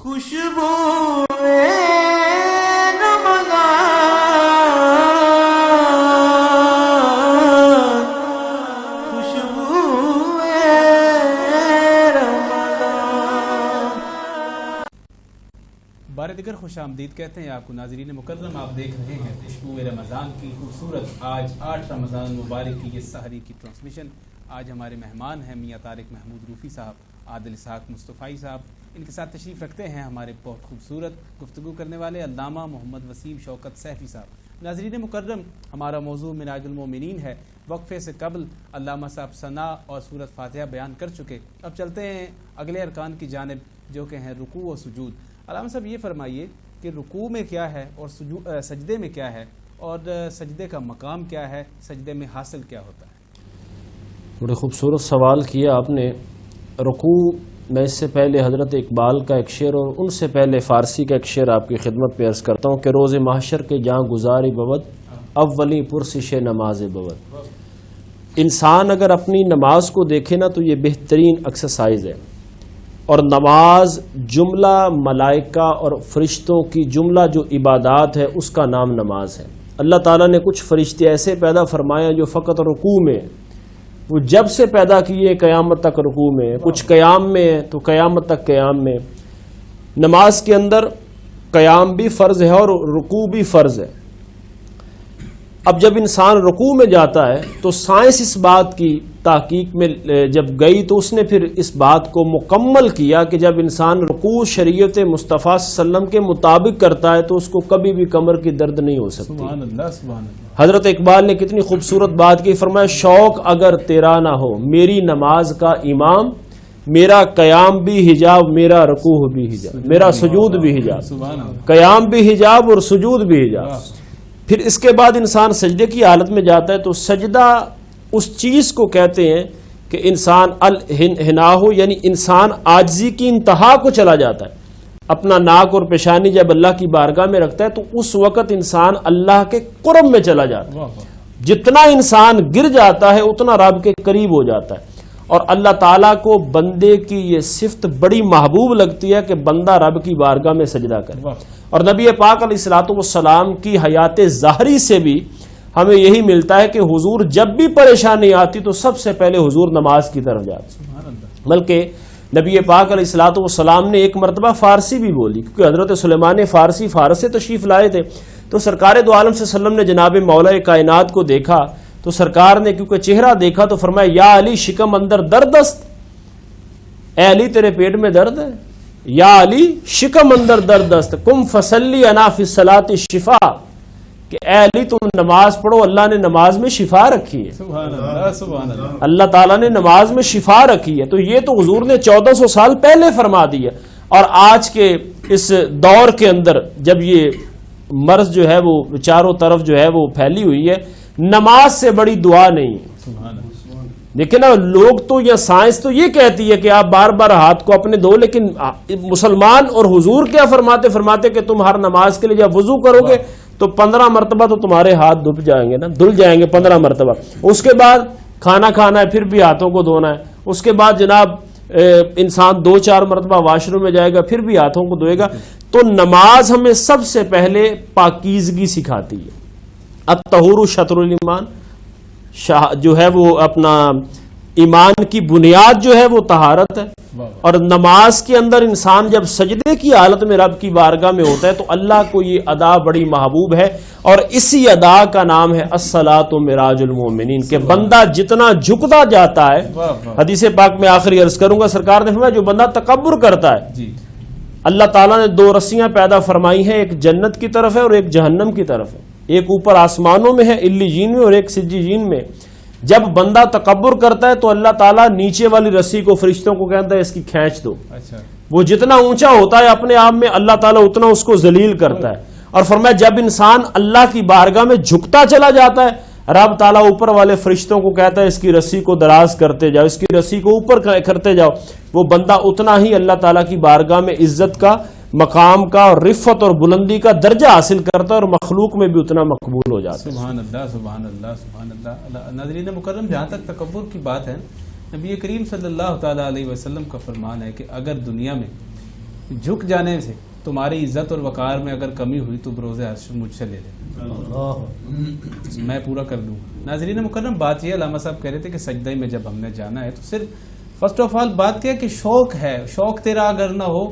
خوشبو بار دیگر خوش آمدید کہتے ہیں آپ کو ناظرین مکرم. آپ دیکھ رہے ہیں خوشبو رمضان کی خوبصورت آج 8 رمضان مبارک کی یہ سحری کی ٹرانسمیشن. آج ہمارے مہمان ہیں میاں طارق محمود روفی صاحب, عادل اسحاق مصطفی صاحب. ان کے ساتھ تشریف رکھتے ہیں ہمارے بہت خوبصورت گفتگو کرنے والے علامہ محمد وسیم شوکت سیفی صاحب. ناظرین مکرم, ہمارا موضوع مناج المومنین ہے. وقفے سے قبل علامہ صاحب ثنا اور سورۃ فاتحہ بیان کر چکے. اب چلتے ہیں اگلے ارکان کی جانب جو کہ ہیں رکوع و سجود. علامہ صاحب یہ فرمائیے کہ رکوع میں کیا ہے اور سجدے میں کیا ہے, اور سجدے کا مقام کیا ہے, سجدے میں حاصل کیا ہوتا ہے؟ بڑے خوبصورت سوال کیا آپ نے. رکوع میں اس سے پہلے حضرت اقبال کا ایک شعر اور ان سے پہلے فارسی کا ایک شعر آپ کی خدمت پہ عرض کرتا ہوں کہ روز محشر کے جہاں گزاری بود اولی پرسش نماز بود. انسان اگر اپنی نماز کو دیکھے نا تو یہ بہترین ایکسرسائز ہے, اور نماز جملہ ملائکہ اور فرشتوں کی جملہ جو عبادات ہے اس کا نام نماز ہے. اللہ تعالیٰ نے کچھ فرشتے ایسے پیدا فرمایا جو فقط رکوع میں, وہ جب سے پیدا کیے قیامت تک رکوع میں, کچھ قیام میں تو قیامت تک قیام میں. نماز کے اندر قیام بھی فرض ہے اور رکوع بھی فرض ہے. اب جب انسان رکوع میں جاتا ہے تو سائنس اس بات کی تحقیق میں جب گئی تو اس نے پھر اس بات کو مکمل کیا کہ جب انسان رکوع شریعت مصطفیٰ صلی اللہ علیہ وسلم کے مطابق کرتا ہے تو اس کو کبھی بھی کمر کی درد نہیں ہو سکتی. سبحان اللہ, سبحان اللہ. حضرت اقبال نے کتنی خوبصورت بات کی, فرمایا شوق اگر تیرا نہ ہو میری نماز کا امام, میرا قیام بھی حجاب میرا رکوع بھی حجاب میرا سجود بھی حجاب. قیام بھی حجاب اور سجود بھی حجاب. پھر اس کے بعد انسان سجدے کی حالت میں جاتا ہے تو سجدہ اس چیز کو کہتے ہیں کہ انسان الحنا ہو, یعنی انسان عاجزی کی انتہا کو چلا جاتا ہے. اپنا ناک اور پیشانی جب اللہ کی بارگاہ میں رکھتا ہے تو اس وقت انسان اللہ کے قرب میں چلا جاتا ہے. جتنا انسان گر جاتا ہے اتنا رب کے قریب ہو جاتا ہے. اور اللہ تعالیٰ کو بندے کی یہ صفت بڑی محبوب لگتی ہے کہ بندہ رب کی بارگاہ میں سجدہ کرے. اور نبی پاک علیہ الصلوۃ والسلام کی حیات ظاہری سے بھی ہمیں یہی ملتا ہے کہ حضور جب بھی پریشانی آتی تو سب سے پہلے حضور نماز کی طرف جاتے. بلکہ نبی پاک علیہ الصلوۃ والسلام نے ایک مرتبہ فارسی بھی بولی, کیونکہ حضرت سلیمان فارسی فارس سے تشریف لائے تھے. تو سرکار دو عالم صلی اللہ علیہ وسلم نے جناب مولا کائنات کو دیکھا تو سرکار نے کیونکہ چہرہ دیکھا تو فرمایا یا علی شکم اندر درد است, اے علی تیرے پیٹ میں درد ہے. یا علی شکم اندر درد است کم فصلی انا فی الصلاۃ شفا, کہ اے علی تم نماز پڑھو, اللہ نے نماز میں شفا رکھی ہے. سبحان اللہ, سبحان اللہ. اللہ تعالیٰ نے نماز میں شفا رکھی ہے. تو یہ تو حضور نے 1400 سال پہلے فرما دی ہے. اور آج کے اس دور کے اندر جب یہ مرض جو ہے وہ چاروں طرف جو ہے وہ پھیلی ہوئی ہے, نماز سے بڑی دعا نہیں ہے. لیکن لوگ تو یا سائنس تو یہ کہتی ہے کہ آپ بار بار ہاتھ کو اپنے دھو, لیکن مسلمان اور حضور کیا فرماتے کہ تم ہر نماز کے لیے جب وضو کرو گے تو 15 مرتبہ تو تمہارے ہاتھ دھل جائیں گے نا, دھل جائیں گے 15 مرتبہ. اس کے بعد کھانا کھانا ہے پھر بھی ہاتھوں کو دھونا ہے. اس کے بعد جناب انسان 2-4 مرتبہ واش روم میں جائے گا پھر بھی ہاتھوں کو دھوئے گا. تو نماز ہمیں سب سے پہلے پاکیزگی سکھاتی ہے. الطہور شطر الایمان, جو ہے وہ اپنا ایمان کی بنیاد جو ہے وہ طہارت ہے. اور نماز کے اندر انسان جب سجدے کی حالت میں رب کی بارگاہ میں ہوتا ہے تو اللہ کو یہ ادا بڑی محبوب ہے, اور اسی ادا کا نام ہے الصلاۃ معراج المومنین, کہ بندہ جتنا جھکتا جاتا ہے. حدیث پاک میں آخری عرض کروں گا, سرکار نے فرمایا جو بندہ تکبر کرتا ہے اللہ تعالیٰ نے 2 رسیاں پیدا فرمائی ہیں, ایک جنت کی طرف ہے اور ایک جہنم کی طرف ہے. ایک اوپر آسمانوں میں ہے علیین میں اور ایک سجین میں. جب بندہ تکبر کرتا ہے تو اللہ تعالیٰ نیچے والی رسی کو فرشتوں کو کہتا ہے اس کی کھینچ دو. وہ جتنا اونچا ہوتا ہے اپنے آپ میں اللہ تعالیٰ اتنا اس کو ذلیل کرتا ہے. اور فرمایا جب انسان اللہ کی بارگاہ میں جھکتا چلا جاتا ہے رب تعالیٰ اوپر والے فرشتوں کو کہتا ہے اس کی رسی کو دراز کرتے جاؤ, اس کی رسی کو اوپر کرتے جاؤ. وہ بندہ اتنا ہی اللہ تعالیٰ کی بارگاہ میں عزت کا, مقام کا, اور رفت اور بلندی کا درجہ حاصل کرتا ہے, اور مخلوق میں بھی اتنا مقبول ہو جاتا ہے. سبحان اللہ, سبحان اللہ, سبحان اللہ. ناظرین مکرم, جہاں تک تکبر کی بات ہے, نبی کریم صلی اللہ تعالیٰ علیہ وسلم کا فرمان ہے کہ اگر دنیا میں جھک جانے سے تمہاری عزت اور وقار میں اگر کمی ہوئی تو بروز عرش مجھ سے لے لے، میں پورا کر دوں گا۔ ناظرین مکرم، بات یہ علامہ صاحب کہہ رہے تھے کہ سجدہ میں جب ہم نے جانا ہے تو صرف فرسٹ آف آل بات کیا کہ شوق ہے، شوق تیرا اگر نہ ہو،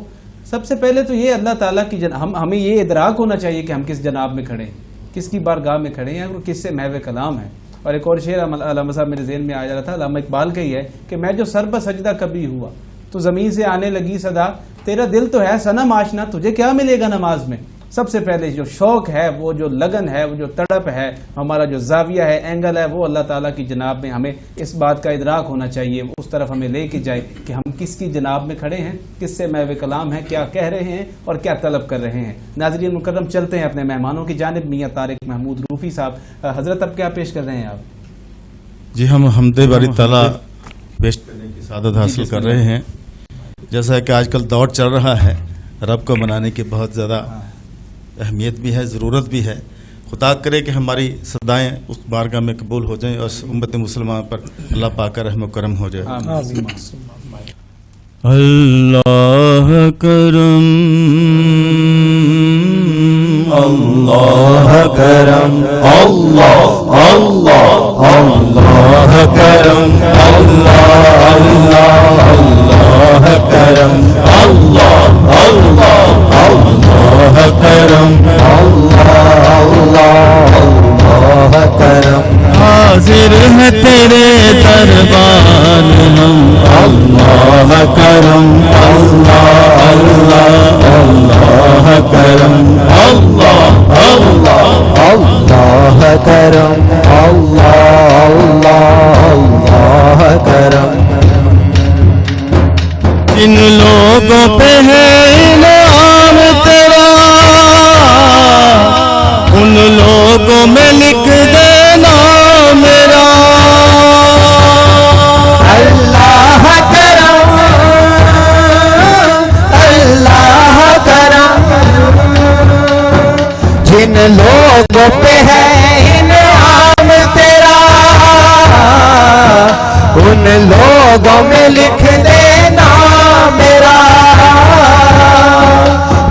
سب سے پہلے تو یہ اللہ تعالیٰ کی ہمیں یہ ادراک ہونا چاہیے کہ ہم کس جناب میں کھڑے ہیں، کس کی بارگاہ میں کھڑے ہیں اور کس سے محو کلام ہے۔ اور ایک اور شعر علامہ صاحب میرے ذہن میں آ جا رہا تھا، علامہ اقبال کا ہی ہے کہ میں جو سر بسجدہ کبھی ہوا تو زمین سے آنے لگی صدا، تیرا دل تو ہے صنم آشنا، تجھے کیا ملے گا نماز میں۔ سب سے پہلے جو شوق ہے، وہ جو لگن ہے، وہ جو تڑپ ہے، ہمارا جو زاویہ ہے، اینگل ہے، وہ اللہ تعالیٰ کی جناب میں ہمیں اس بات کا ادراک ہونا چاہیے، اس طرف ہمیں لے کے جائے کہ ہم کس کی جناب میں کھڑے ہیں، کس سے محو کلام ہے، کیا کہہ رہے ہیں اور کیا طلب کر رہے ہیں۔ ناظرین مکرم، چلتے ہیں اپنے مہمانوں کی جانب۔ میاں طارق محمود روفی صاحب، حضرت اب کیا پیش کر رہے ہیں آپ؟ جی ہم حمد باری تعالیٰ پیش کرنے کی سعادت حاصل کر رہے ہیں۔ جیسا کہ آج کل دور چل رہا ہے، رب کو منانے کی بہت زیادہ اہمیت بھی ہے، ضرورت بھی ہے۔ خدا کرے کہ ہماری صدائیں اس بارگاہ میں قبول ہو جائیں اور امت مسلمہ پر اللہ پاک کا رحم و کرم ہو جائے۔ اللہ کرم اللہ کرم اللہ اللہ اللہ کرم اللہ اللہ اللہ کرم اللہ اللہ اللہ کرم اللہ اللہ اللہ کرم حاضر ہے تیرے دربار ہم اللہ کرم اللہ اللہ اللہ کرم اللہ اللہ اللہ کرم اللہ اللہ اللہ کرم جن لوگوں پہ ہے انعام تیرا ان لوگوں میں لکھ دینا میرا اللہ کرم اللہ کرم جن لوگوں پہ ہے انعام تیرا ان لوگوں میں لکھ دینا میرا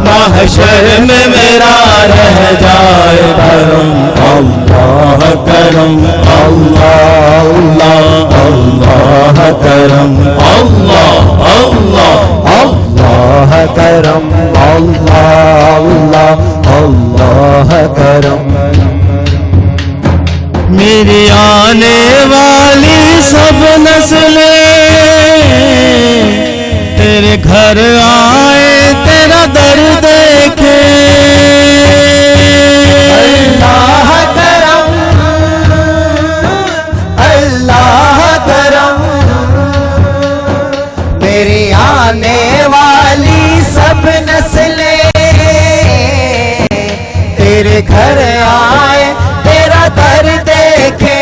محشر میں میرا رہ جائے کرم اللہ کرم اللہ اللہ اللہ کرم اللہ اللہ اللہ کرم اللہ اللہ اللہ کرم میری آنے والی سب نسلیں تیرے گھر آئے تیرا در دیکھے اللہ کرم اللہ کرم میری آنے والی سب نسلیں تیرے گھر آئے تیرا در دیکھے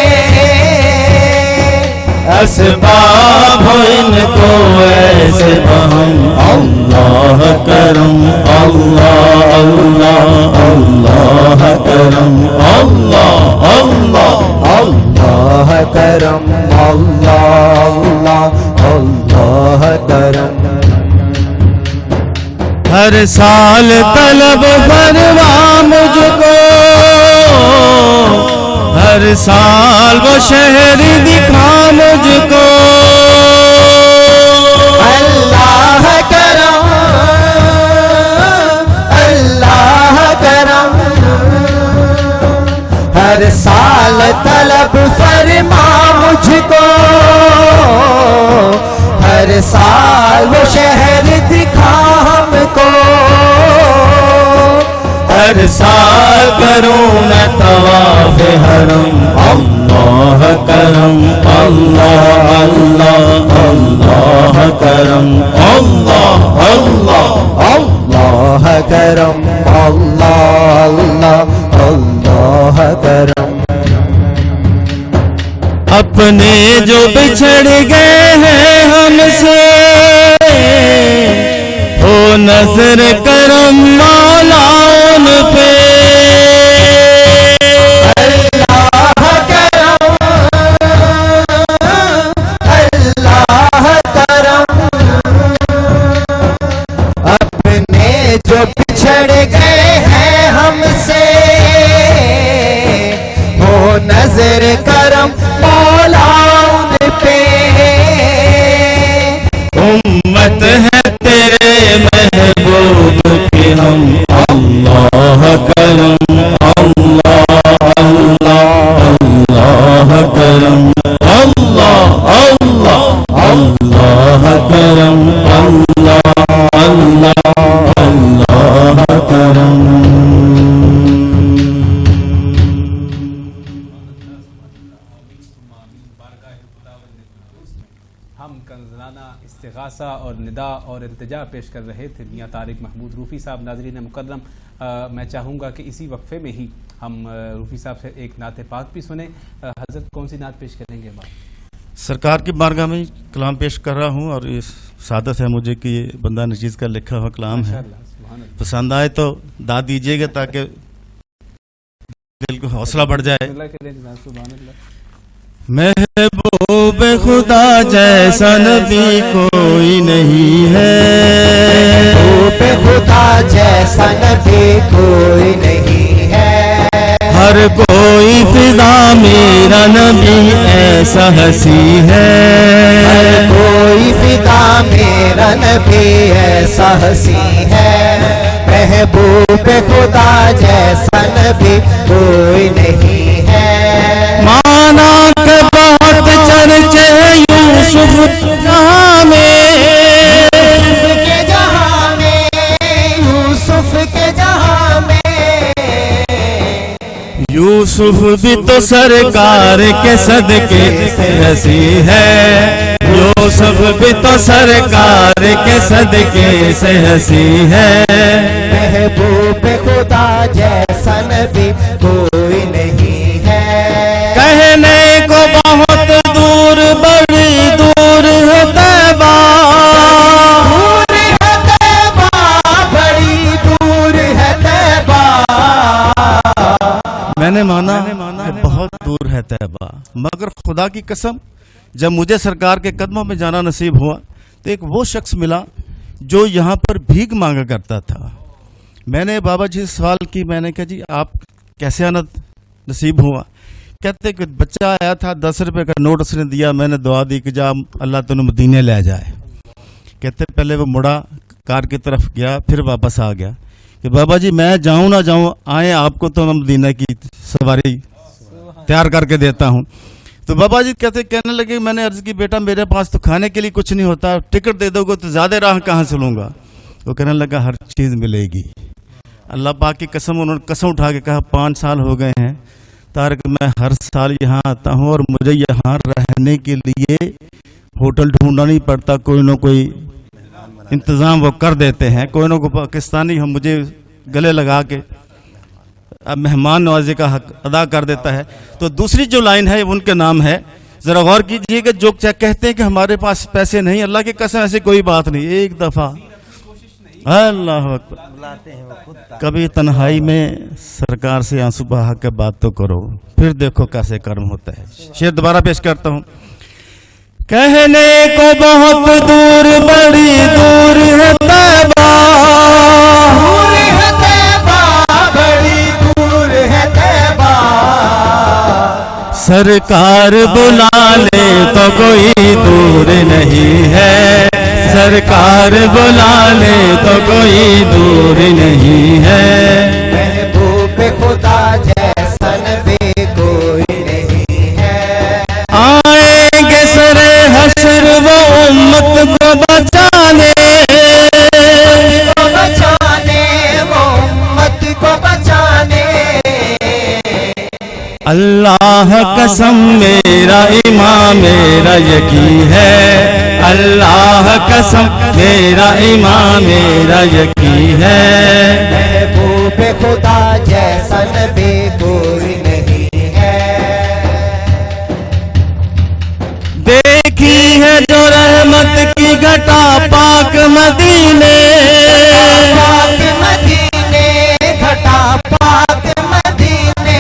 اسباب ان کو ایسے بہم اللہ کرم اللہ اللہ اللہ کرم اللہ اللہ اللہ کرم اللہ اللہ اللہ کرم ہر سال طلب فرما مجھ کو ہر سال وہ شہر دکھا مجھ کو اللہ کرم اللہ کرم ہر سال طلب فرما مجھ کو ہر سال وہ شہر دکھا ہم کو ہر سال کروں میں طواف حرم اللہ کرم اللہ اللہ اللہ کرم اللہ اللہ اللہ کرم اللہ اللہ اللہ کرم اپنے جو بچھڑ گئے ہیں ہم سے ہو نظر کرم مولا ان پہ اللہ کرم اللہ کرم اپنے ندا اور التجا پیش کر رہے تھے میاں طارق محمود روفی صاحب. ناظرین مکرم، میں چاہوں گا کہ اسی وقفے میں ہی ہم روفی صاحب سے ایک نعت پاک بھی سنیں. حضرت کون سی نعت پیش کریں گے؟ سرکار کی بارگاہ میں کلام پیش کر رہا ہوں، اور یہ سعادت ہے مجھے کہ یہ بندہ نشیز کا لکھا ہوا کلام ہے. پسند آئے تو داد دیجیے گا تاکہ دل کو حوصلہ بڑھ جائے. محبوب خدا جیسا نبی کوئی نہیں ہے، محبوب خدا جیسا نبی کوئی نہیں ہے، ہر کوئی فدا میرا نبی ایسا ہنسی ہے، ہر کوئی فدا میرا نبی ایسا ہنسی ہے، محبوب خدا جیسا نبی کوئی نہیں ہے. مانا کہ بہت چرچے یوسف جہاں میں، یوسف کے جہاں میں، یوسف کے جہاں میں، یوسف بھی تو سرکار کے صدقے سے ہنسی ہے، یوسف بھی تو سرکار کے صدقے سے ہنسی ہے. محبوب خدا جیسا نبی کوئی نہیں ہے، کہنے کو بہت دور بڑی دور ہے طیبہ، دور ہے طیبہ، بڑی دور ہے طیبہ. میں نے مانا کہ بہت دور ہے طیبہ، مگر خدا کی قسم جب مجھے سرکار کے قدموں میں جانا نصیب ہوا تو ایک وہ شخص ملا جو یہاں پر بھیک مانگا کرتا تھا. میں نے بابا جی سوال کی، میں نے کہا جی آپ کیسے آنا نصیب ہوا؟ کہتے کہ بچہ آیا تھا 10 روپے کا نوٹ اس نے دیا، میں نے دعا دی کہ جا اللہ تمہیں مدینے لے جائے. کہتے پہلے وہ مڑا کار کی طرف گیا، پھر واپس آ گیا کہ بابا جی میں جاؤں نہ جاؤں، آئیں آپ کو تو میں مدینہ کی سواری تیار کر کے دیتا ہوں. تو بابا جی کہنے لگے، میں نے عرض کی بیٹا میرے پاس تو کھانے کے لیے کچھ نہیں ہوتا، ٹکٹ دے دو گے تو زیادہ راہ کہاں سے لوں گا؟ وہ کہنے لگا ہر چیز ملے گی. اللہ پاک کی قسم، انہوں نے قسم اٹھا کے کہا 5 سال ہو گئے ہیں طارق، میں ہر سال یہاں آتا ہوں اور مجھے یہاں رہنے کے لیے ہوٹل ڈھونڈنا نہیں پڑتا، کوئی نہ کوئی انتظام وہ کر دیتے ہیں، کوئی نہ کوئی پاکستانی ہم مجھے گلے لگا کے مہمان نوازی کا حق ادا کر دیتا ہے. تو دوسری جو لائن ہے ان کے نام ہے، ذرا غور کیجئے کہ جو کہتے ہیں کہ ہمارے پاس پیسے نہیں، اللہ کی قسم ایسی کوئی بات نہیں. ایک دفعہ اللہ اکبر کبھی تنہائی میں سرکار سے آنسو بہا کے بات تو کرو، پھر دیکھو کیسے کرم ہوتا ہے. شعر دوبارہ پیش کرتا ہوں. کہنے کو بہت دور بڑی دور ہے طیبہ، دور ہے طیبہ، بڑی دور ہے طیبہ، سرکار بلا لے تو کوئی دور نہیں ہے، سرکار بلا لے تو کوئی دور نہیں ہے. محبوب خدا جیسا نبی کوئی نہیں ہے، آئیں گے سر حشر وہ امت کو بچانے، کو بچانے، وہ امت کو بچانے. اللہ قسم میرا امام میرا یقین ہے، اللہ قسم میرا امام میرا یقین ہے. محبوب خدا جیسا نبی کوئی نہیں ہے، دیکھی ہے جو رحمت کی گھٹا پاک مدینے، پاک مدینے، گھٹا پاک مدینے.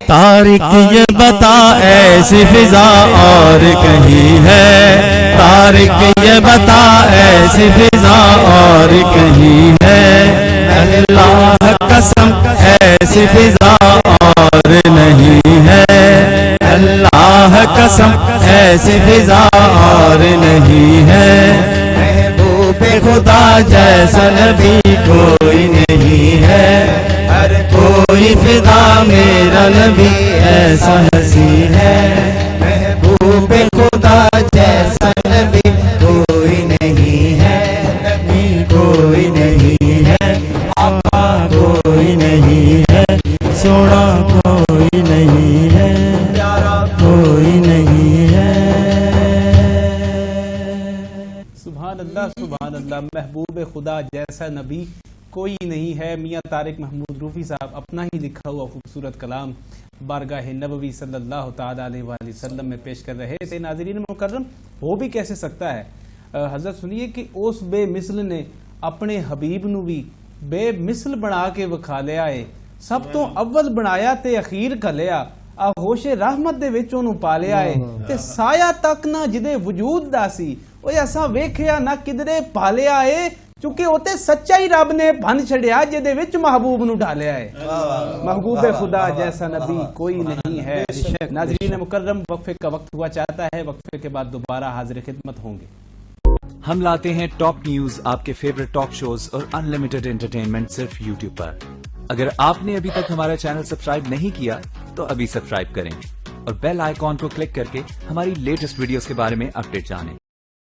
طارق یہ بتا ایسی فضا اور کہیں ہے، طارق یہ بتا ایسی فضا اور کہیں ہے. اللہ قسم ایسی فضا اور نہیں ہے، اللہ قسم ایسی فضا اور نہیں ہے. محبوب خدا جیسا نبی کوئی نہیں ہے، ہر کوئی فدا میرا نبی ایسا ہنسی ہے. محبوب خدا جیسا نبی کوئی نہیں ہے، نبی کوئی نہیں ہے، آقا کوئی نہیں ہے، سونا کوئی نہیں ہے، کوئی نہیں ہے. محبوب خدا جیسا نبی کوئی نہیں ہے. میاں طارق محمود روفی صاحب اپنا ہی لکھا ہوا خوبصورت کلام بارگاہ نبوی صلی اللہ تعالیٰ علیہ وآلہ وسلم میں پیش کر رہے تھے. ناظرین مکرم ہو بھی کیسے سکتا ہے. حضرت سنیے کہ اس بے مثل نے اپنے حبیب نو بھی بے مثل بنا کے وکھا لیا ہے. سب تو اول بنایا تے اخیر کھلیا آغوش رحمت دے وچ اونوں پالیا ہے تے سایہ تک نہ جدے وجود دا سی اوے اساں ویکھیا نہ کدرے پالیا ہے چونکہ اوتے سچائی رب نے بن چھڑیا جدے وچ محبوب نو ڈالیا ہے. محبوب خدا جیسا نبی کوئی نہیں ہے. ناظرین مکرم وقفے کا وقت ہوا چاہتا ہے. وقفے کے بعد دوبارہ حاضر خدمت ہوں گے. ہم لاتے ہیں ٹاپ نیوز آپ کے فیورٹ ٹاک شوز اور انلمیٹڈ انٹرٹینمنٹ صرف یوٹیوب پر. اگر آپ نے ابھی تک ہمارا چینل سبسکرائب نہیں کیا تو ابھی سبسکرائب کریں اور بیل آئیکن کو کلک کر کے ہماری لیٹسٹ ویڈیوز کے بارے میں اپڈیٹ جانیں.